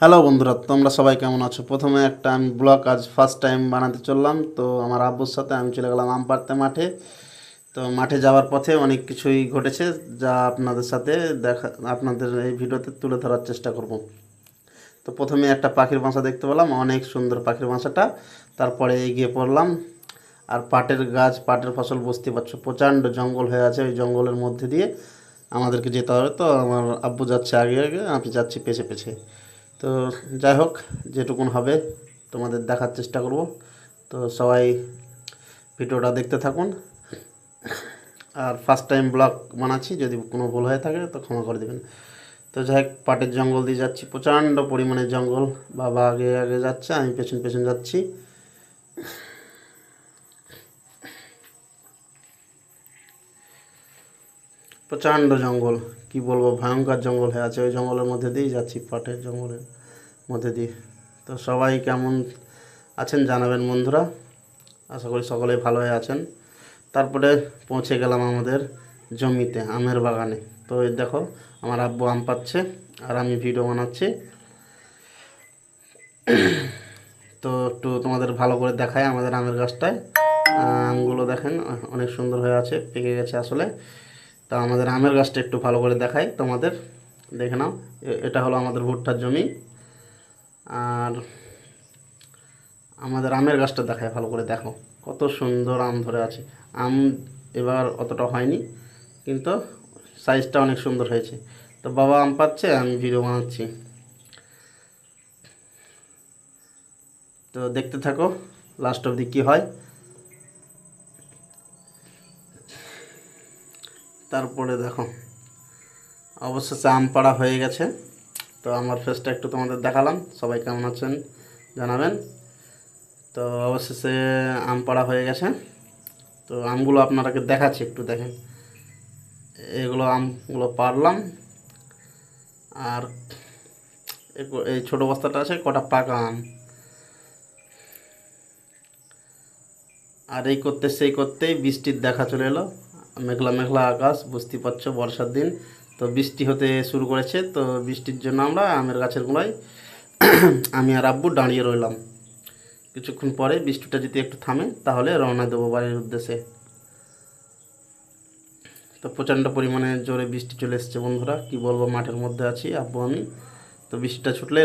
Hello বন্ধুরা, তোমরা সবাই কেমন আছো? প্রথমে একটা আমি ব্লগ আজ ফার্স্ট টাইম বানাতে চললাম। তো আমার আব্বুর সাথে আমি চলে গেলাম আম পাড়তে মাঠে। তো মাঠে যাওয়ার পথে অনেক কিছুই ঘটেছে, যা আপনাদের সাথে আপনাদের এই ভিডিওতে তুলে ধরার চেষ্টা করব। তো প্রথমে একটা পাখির বাসা দেখতে পেলাম, অনেক সুন্দর পাখির বাসাটা। তারপরে এগিয়ে পড়লাম। আর পাটের গাছ, পাটের ফসল, বুঝতে পারছো প্রচণ্ড জঙ্গল হয়ে আছে। ওই জঙ্গলের মধ্যে দিয়ে আমাদেরকে যেতে হবে। তো আমার আব্বু যাচ্ছে আগে আগে, আমি যাচ্ছি পেছে পেছে। তো যাই হোক, যেটুকুন হবে তোমাদের দেখার চেষ্টা করব। তো সবাই ভিডিওটা দেখতে থাকুন। আর ফার্স্ট টাইম ব্লগ বানাচ্ছি, যদি কোনো ভুল হয়ে থাকে তো ক্ষমা করে দেবেন। তো যাই হোক, পাটের জঙ্গল দিয়ে যাচ্ছি, প্রচণ্ড পরিমাণে জঙ্গল। বাবা আগে আগে যাচ্ছে, আমি পেছন পেছন যাচ্ছি। প্রচণ্ড জঙ্গল, কি বলবো, ভয়ঙ্কর জঙ্গল হয়ে আছে। ওই জঙ্গলের মধ্যে দিয়েই যাচ্ছি, পাটের জঙ্গলের মধ্যে দিয়ে। তো সবাই কেমন আছেন জানাবেন বন্ধুরা, আশা করি সকলেই ভালো হয়ে আছেন। তারপরে পৌঁছে গেলাম আমাদের জমিতে, আমের বাগানে। তো এই দেখো, আমার আব্বু আম পাচ্ছে আর আমি ভিডিও বানাচ্ছি। তো একটু তোমাদের ভালো করে দেখায় আমাদের আমের গাছটায়। আমগুলো দেখেন অনেক সুন্দর হয়ে আছে, পেকে গেছে আসলে। তা আমাদের আমের গাছটা একটু ভালো করে দেখাই তোমাদের, দেখে নাও। এটা হলো আমাদের ভুট্টার জমি। আর আমাদের আমের গাছটা দেখায় ভালো করে, দেখো কত সুন্দর আম ধরে আছে। আম এবার অতটা হয়নি, কিন্তু সাইজটা অনেক সুন্দর হয়েছে। তো বাবা আম পাচ্ছে, আমি ভিডিও বানাচ্ছি। তো দেখতে থাকো লাস্ট অবধি কী হয়। তারপরে দেখো, অবশেষে আম পাড়া হয়ে গেছে। তো আমার ফেসটা একটু তোমাদের দেখালাম, সবাই কেমন আছেন জানাবেন। তো অবশেষে আম পাড়া হয়ে গেছে। তো আমগুলো আপনারাকে দেখাচ্ছি, একটু দেখেন। এগুলো আমগুলো পারলাম। আর এই ছোটো বস্তাটা আছে কটা পাকা আম। আর এই করতে সেই করতেই বৃষ্টির দেখা চলে এলো। মেঘলা মেঘলা আকাশ, বুঝতে পারছো বর্ষার দিন। তো বৃষ্টি হতে শুরু করেছে। তো বৃষ্টির জন্য আমরা আমের গাছের গোড়ায় আমি আর আব্বু দাঁড়িয়ে রইলাম। কিছুক্ষণ পরে বৃষ্টিটা যদি একটু থামে তাহলে রওনা দেবো বাড়ির উদ্দেশ্যে। তো প্রচণ্ড পরিমাণে জোরে বৃষ্টি চলে এসেছে বন্ধুরা, কি বলবো, মাঠের মধ্যে আছি আব্বু আমি। তো বৃষ্টিটা ছুটলে